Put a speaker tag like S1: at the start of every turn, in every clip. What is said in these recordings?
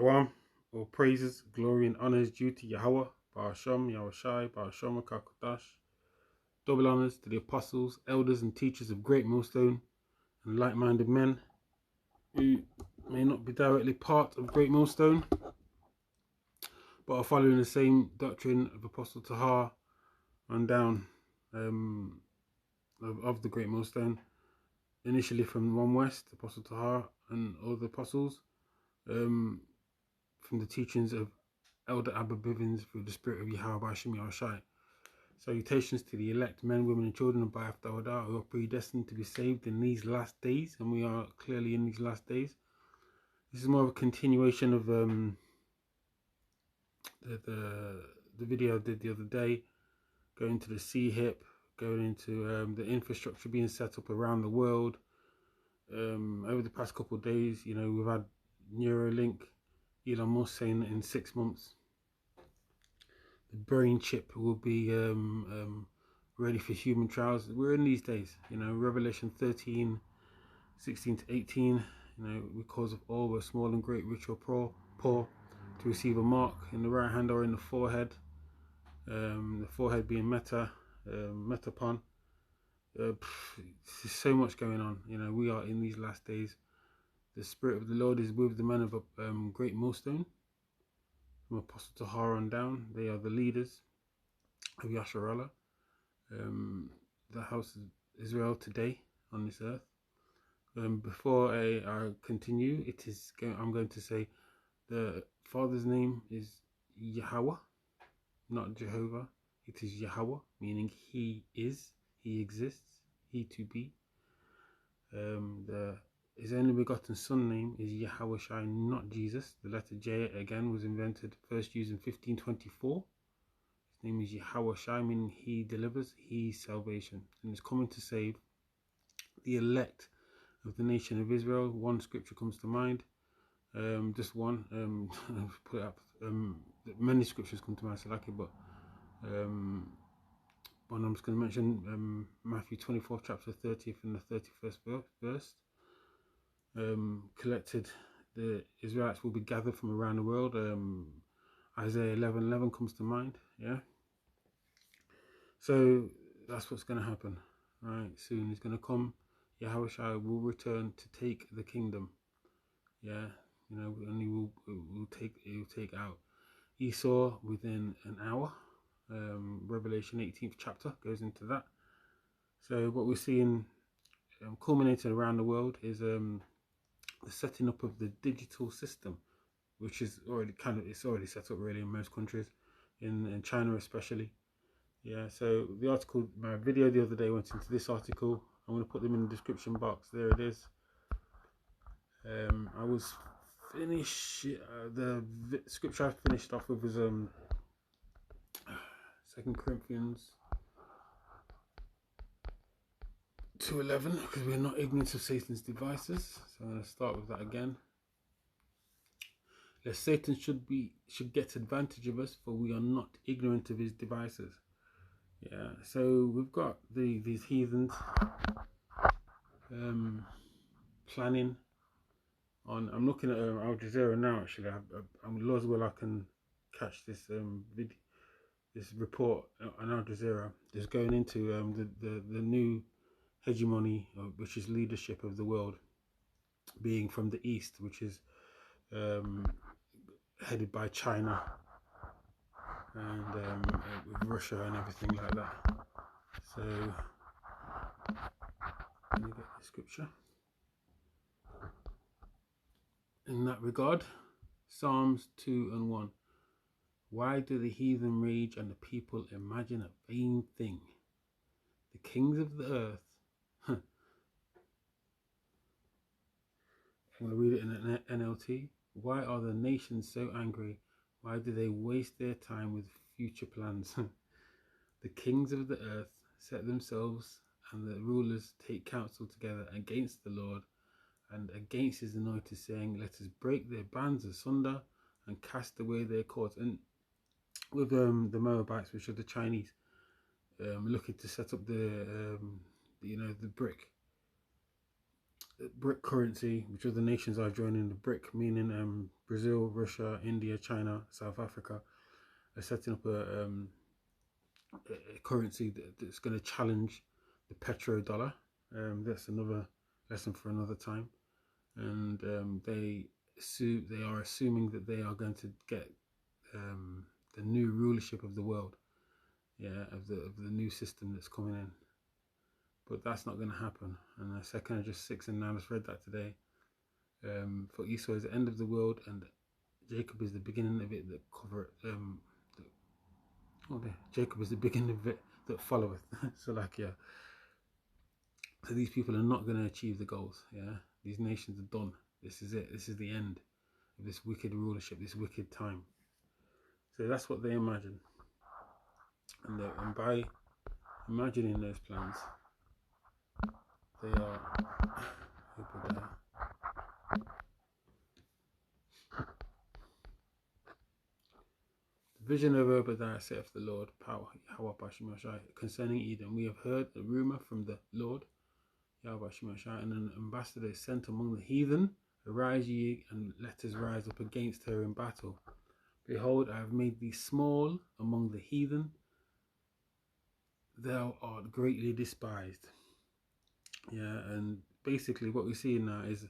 S1: Awam, all praises, glory, and honor is due to Yahweh, Barasham, Yahushai, Barasham, Kakodash. Double honors to the apostles, elders, and teachers of Great Millstone, and like-minded men who may not be directly part of Great Millstone, but are following the same doctrine of Apostle Tahar on down of the Great Millstone. Initially from One West, Apostle Tahar and all the apostles, from the teachings of Elder Abba Bivens through the spirit of Yahweh Bashim Yahushai. Salutations to the elect men, women, and children of Ba'af Dawadah who are predestined to be saved in these last days, and we are clearly in these last days. This is more of a continuation of the video I did the other day, going to the CHIP, going into the infrastructure being set up around the world. Over the past couple of days, you know, we've had Neuralink, Elon Musk saying that in 6 months the brain chip will be ready for human trials. We're in these days, you know, Revelation 13, 16 to 18, you know, because of all were small and great, rich or poor, to receive a mark in the right hand or in the forehead being metapon. There's so much going on, you know. We are in these last days. The Spirit of the Lord is with the men of Great Millstone, from Apostle Tahar on down. They are the leaders of Yasharallah, the house of Israel today on this earth. Before I continue, I'm going to say the Father's name is Yahweh, not Jehovah. It is Yahweh, meaning He is, He exists, He to be. His only begotten Son name is Yahweh Shai, not Jesus. The letter J again was invented, first used in 1524. His name is Yahweh Shai, meaning He delivers, He is salvation, and is coming to save the elect of the nation of Israel. One scripture comes to mind, just one. Put it up. Many scriptures come to mind, Salaki, but one I'm just going to mention, Matthew 24, chapter 30th and the 31st verse. Collected, the Israelites will be gathered from around the world. Isaiah 11:11 comes to mind. Yeah. So that's what's going to happen. Right, soon He's going to come. Yahweh Shai will return to take the kingdom. Yeah, you know, and He will take out Esau within an hour. Revelation 18th chapter goes into that. So what we're seeing culminating around the world is the setting up of the digital system, which is already it's already set up really in most countries, in China especially. Yeah, so the article, my video the other day went into this article. I'm going to put them in the description box. There it is. I was the scripture I finished off with was 2 Corinthians 2:11, because we're not ignorant of Satan's devices. So I'm going to start with that again. Lest Satan should get advantage of us, for we are not ignorant of his devices. Yeah, so we've got these heathens planning on. I'm looking at Al Jazeera now. Actually, I'm as well I can catch this video, this report on Al Jazeera. Just going into the new hegemony, which is leadership of the world, being from the east, which is headed by China and with Russia and everything like that. So let me get the scripture. In that regard, Psalms 2:1. Why do the heathen rage and the people imagine a vain thing? The kings of the earth. I'm going to read it in an NLT. Why are the nations so angry? Why do they waste their time with future plans? The kings of the earth set themselves, and the rulers take counsel together against the Lord and against his anointed, saying, let us break their bands asunder and cast away their cords. And with the Moabites, which are the Chinese, looking to set up the brick BRIC currency, which other nations are joining the BRIC, meaning Brazil, Russia, India, China, South Africa, are setting up a currency that's going to challenge the petrodollar. That's another lesson for another time. And they are assuming that they are going to get the new rulership of the world, of the new system that's coming in. But that's not going to happen. And 2 Kings 6 and 9, I just read that today. For Esau is the end of the world, and Jacob is the beginning of it that covereth. Jacob is the beginning of it that followeth. So so these people are not going to achieve the goals. These nations are done. This is it. This is the end of this wicked rulership, this wicked time. So that's what they imagine, and by imagining those plans, they are. The vision of Obadiah saith the Lord, power, concerning Edom. We have heard a rumour from the Lord, and an ambassador is sent among the heathen. Arise ye, and let us rise up against her in battle. Behold, I have made thee small among the heathen. Thou art greatly despised. And basically what we see now is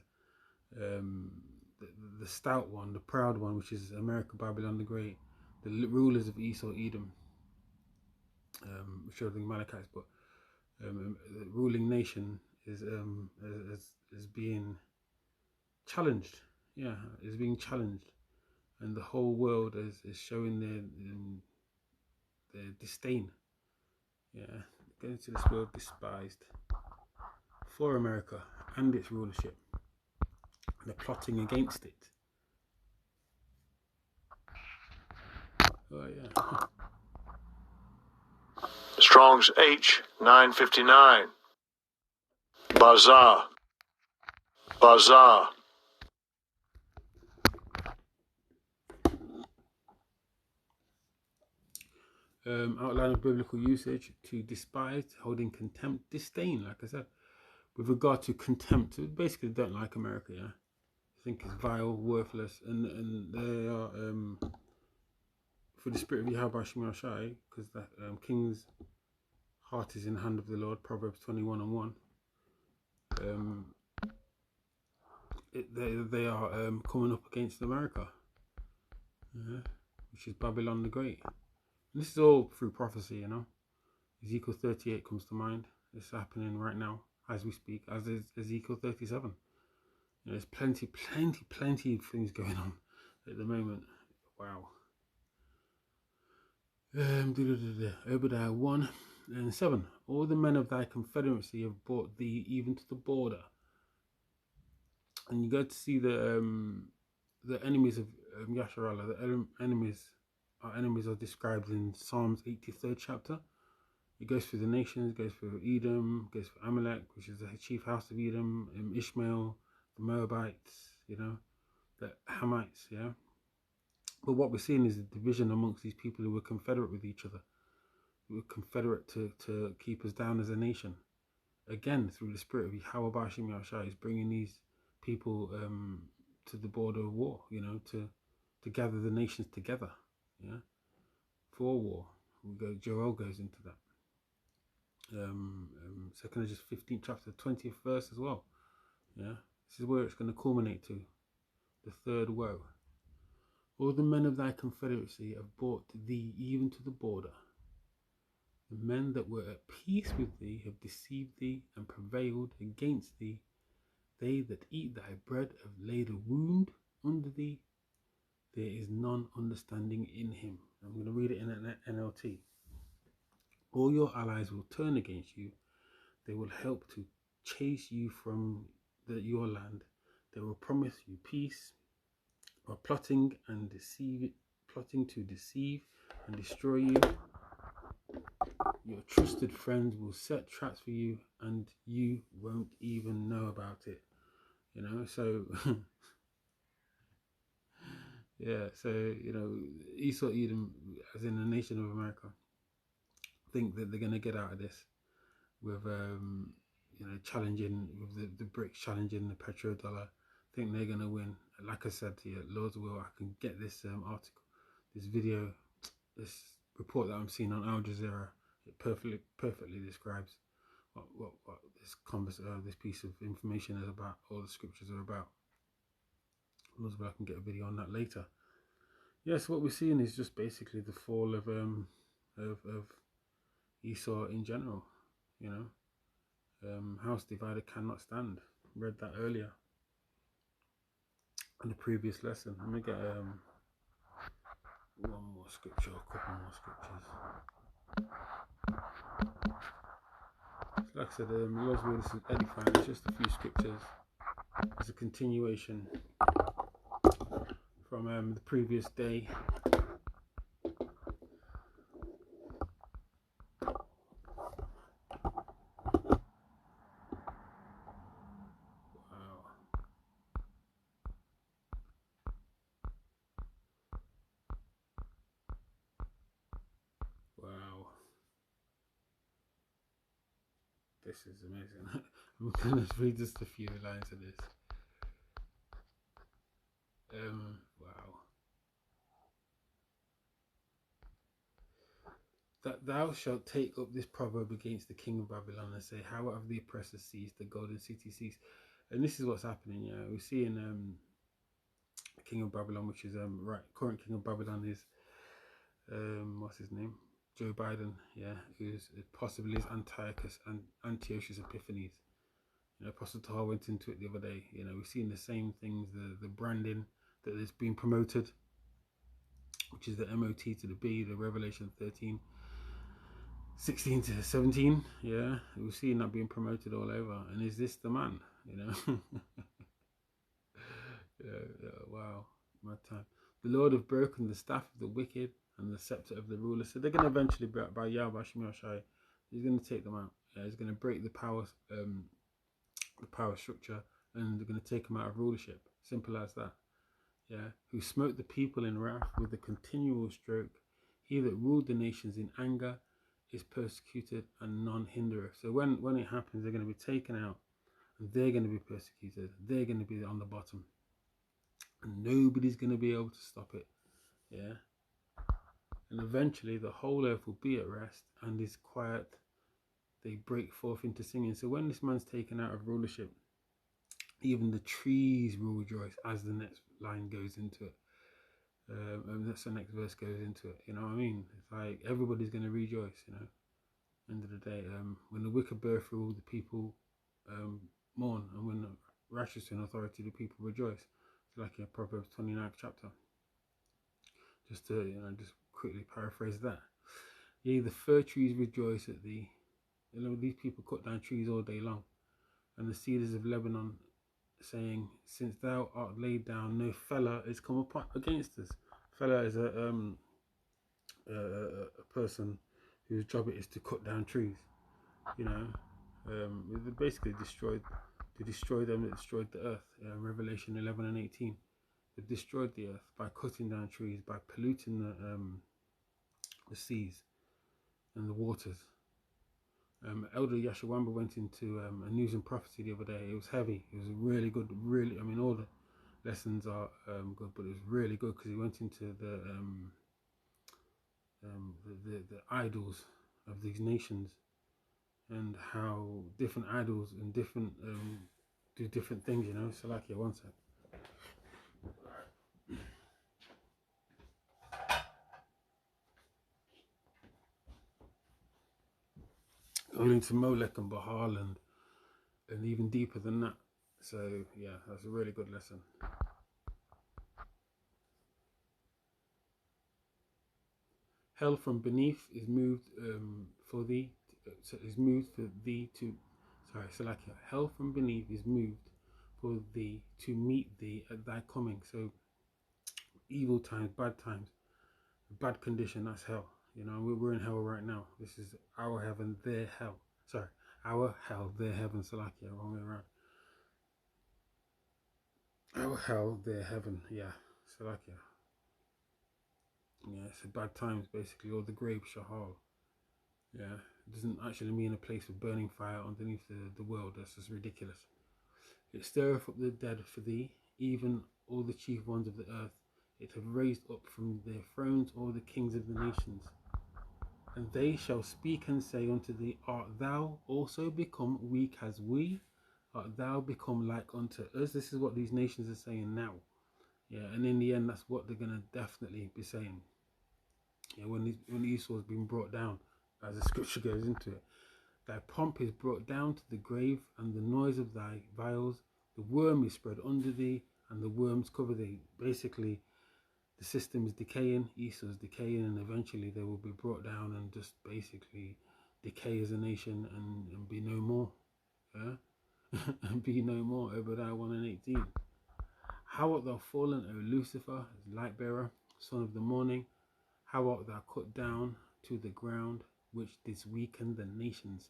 S1: the stout one, the proud one, which is America, Babylon the Great, the rulers of Esau, Edom, which are the Amalekites, but the ruling nation is being challenged. Is being challenged, and the whole world is showing their disdain. Going to this world despised for America and its rulership. They're plotting against it.
S2: Strong's H 959. Bazaar. Bazaar.
S1: Outline of biblical usage: to despise, hold in contempt, disdain. Like I said, with regard to contempt, basically don't like America. I think it's vile, worthless, and they are for the spirit of Yahweh Shai, because that king's heart is in the hand of the Lord. Proverbs 21 and 1. They are coming up against America, which is Babylon the Great. And this is all through prophecy, Ezekiel 38 comes to mind. It's happening right now as we speak, as is Ezekiel 37. There's plenty of things going on at the moment. Wow. Obadiah 1 and 7. All the men of thy confederacy have brought thee even to the border. And you go to see the enemies of Yasharallah. The enemies are described in Psalms 83rd chapter. It goes through the nations, goes through Edom, goes through Amalek, which is the chief house of Edom, Ishmael, the Moabites, the Hamites, But what we're seeing is a division amongst these people who were confederate with each other, who were confederate to keep us down as a nation. Again, through the spirit of Yahweh Bashim Yashai is bringing these people to the border of war, to gather the nations together, for war. Joel goes into that. 2 Kings 15th chapter, 20th verse as well. This is where it's going to culminate to the third woe. All the men of thy confederacy have brought thee even to the border. The men that were at peace with thee have deceived thee and prevailed against thee. They that eat thy bread have laid a wound under thee. There is none understanding in him. I'm going to read it in an NLT. All your allies will turn against you. They will help to chase you from your land. They will promise you peace, are plotting to deceive and destroy you. Your trusted friends will set traps for you, and you won't even know about it. So Esau, Edom, as in the nation of America, think that they're going to get out of this with you know, challenging with the BRICS, challenging the petrodollar. I think they're gonna win. Like I said to you, Lord's will, I can get this article, this video, this report that I'm seeing on Al Jazeera. It perfectly describes what this piece of information is about, all the scriptures are about. Lord's will, I can get a video on that later. Yes, what we're seeing is just basically the fall of Esau in general. You know, house divided cannot stand. Read that earlier in the previous lesson. Let me get one more scripture, a couple more scriptures. So like I said, Lord's will, this is edifying. It's just a few scriptures. It's a continuation from the previous day. Wow, this is amazing. I'm gonna read just a few lines of this. Wow. That thou shalt take up this proverb against the king of Babylon and say, how have the oppressor seized, the golden city seized? And this is what's happening. Yeah, we're seeing the king of Babylon, which is current king of Babylon is what's his name? Joe Biden. Yeah, who's possibly is Antiochus Epiphanes. You know, Apostle Tahar went into it the other day. You know, we're seeing the same things, the branding that is being promoted, which is the MOT to the B, the Revelation 13, 16 to 17. Yeah, we're seeing that being promoted all over. And is this the man? You know, yeah, wow, my time. The Lord have broken the staff of the wicked and the scepter of the ruler. So they're going to eventually, by Yahweh Shemel Shai, he's going to take them out. Yeah, he's going to break the power structure, and they're going to take them out of rulership. Simple as that. Yeah, who smote the people in wrath with a continual stroke. He that ruled the nations in anger is persecuted, and none hindereth. So when it happens, they're going to be taken out, and they're going to be persecuted. They're going to be on the bottom, and nobody's going to be able to stop it. Yeah, and eventually the whole earth will be at rest and is quiet. They break forth into singing. So when this man's taken out of rulership, even the trees will rejoice, as the next line goes into it. And that's the next verse goes into it. You know what I mean? It's like everybody's going to rejoice. You know, end of the day, when the wicked bear rule, the people mourn, and when the righteous in authority, the people rejoice. It's like in Proverbs 29th chapter. Just to just quickly paraphrase that. Yea, the fir trees rejoice at thee. You know, these people cut down trees all day long, and the cedars of Lebanon, saying, since thou art laid down, no feller is come upon against us. Feller is a person whose job it is to cut down trees. You know, they basically destroyed them that destroyed the earth. Revelation 11 and 18. They've destroyed the earth by cutting down trees, by polluting the seas and the waters. Elder Yashawamba went into a news and prophecy the other day. It was heavy. It was really good. Really, I mean, all the lessons are good, but it was really good because he went into the idols of these nations, and how different idols and different do different things. You know. So, like, yeah, one sec. Going into Molech and Baal and even deeper than that. So yeah, that's a really good lesson. Hell from beneath is moved for thee. Is moved for thee to. Sorry, so like hell from beneath is moved for thee to meet thee at thy coming. So evil times, bad times, bad condition. That's hell. You know, we're in hell right now. This is our heaven, their hell. Sorry, our hell, their heaven. So like, yeah, wrong way around. Our hell, their heaven. Yeah, so like, yeah. Yeah, it's a bad times basically, or the grave Shahal. Yeah, It doesn't actually mean a place of burning fire underneath the world. That's just ridiculous. It stirreth up the dead for thee, even all the chief ones of the earth. It hath raised up from their thrones all the kings of the nations. And they shall speak and say unto thee, art thou also become weak as we? Art thou become like unto us? This is what these nations are saying now. Yeah, and in the end, that's what they're going to definitely be saying. Yeah, when Esau's been brought down, as the scripture goes into it. Thy pomp is brought down to the grave, and the noise of thy vials. The worm is spread under thee, and the worms cover thee. Basically, the system is decaying, Esau's decaying, and eventually they will be brought down and just basically decay as a nation and be no more. Yeah? And be no more. Obadiah 1 and 18. How art thou fallen, O Lucifer, light bearer, son of the morning? How art thou cut down to the ground, which didst weaken the nations?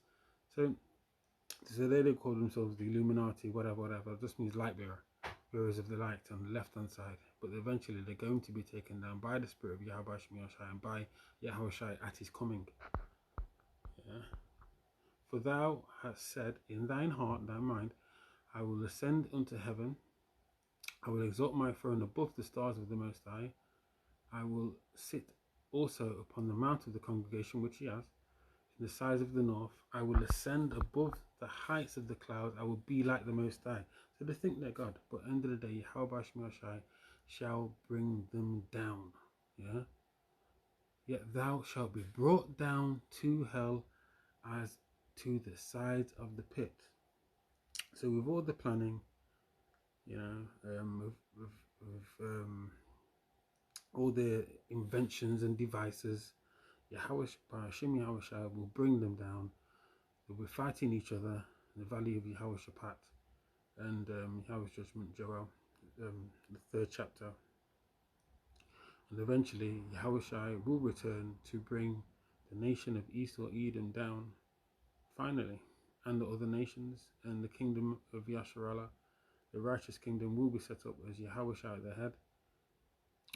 S1: So they call themselves the Illuminati, whatever. It just means light bearer, bearers of the light on the left hand side. But eventually they're going to be taken down by the spirit of Yahweh Shemiyashai and by Yahweh Shai at his coming. Yeah. For thou hast said in thine heart, thy mind, I will ascend unto heaven. I will exalt my throne above the stars of the Most High. I will sit also upon the mount of the congregation which he has, in the sides of the north. I will ascend above the heights of the clouds. I will be like the Most High. So they think they're God, but at the end of the day, Yahweh Shemiyashai shall bring them down. Yeah. Yet thou shalt be brought down to hell as to the sides of the pit. So with all the planning, you know, with all the inventions and devices, Yahweh will bring them down. They'll be fighting each other in the valley of Yahweh Shaphat and Yahweh's judgment, Joel, the 3rd chapter. And eventually Yahweh Shai will return to bring the nation of Esau, Edom down, finally, and the other nations, and the kingdom of Yasharallah, the righteous kingdom, will be set up as Yahweh Shai at the head.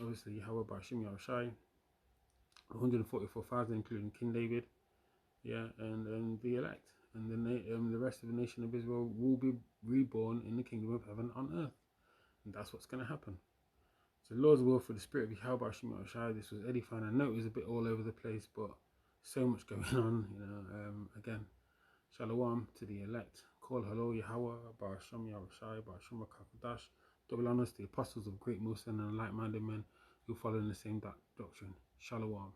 S1: Obviously Yahweh Bashim Yahushai, 144,000 including King David, yeah, and the elect, and the rest of the nation of Israel will be reborn in the kingdom of heaven on earth, and that's what's going to happen. So the Lord's will for the spirit of Yahweh Bashim Yahushai. This was edifying. I know it was a bit all over the place, but so much going on, you know. Again, Shalom to the elect. Call hello Yahweh Bashim Yahushai Bashim Kakadash. Double honors to the apostles of great Musa and like-minded men who follow in the same doctrine. Shalom.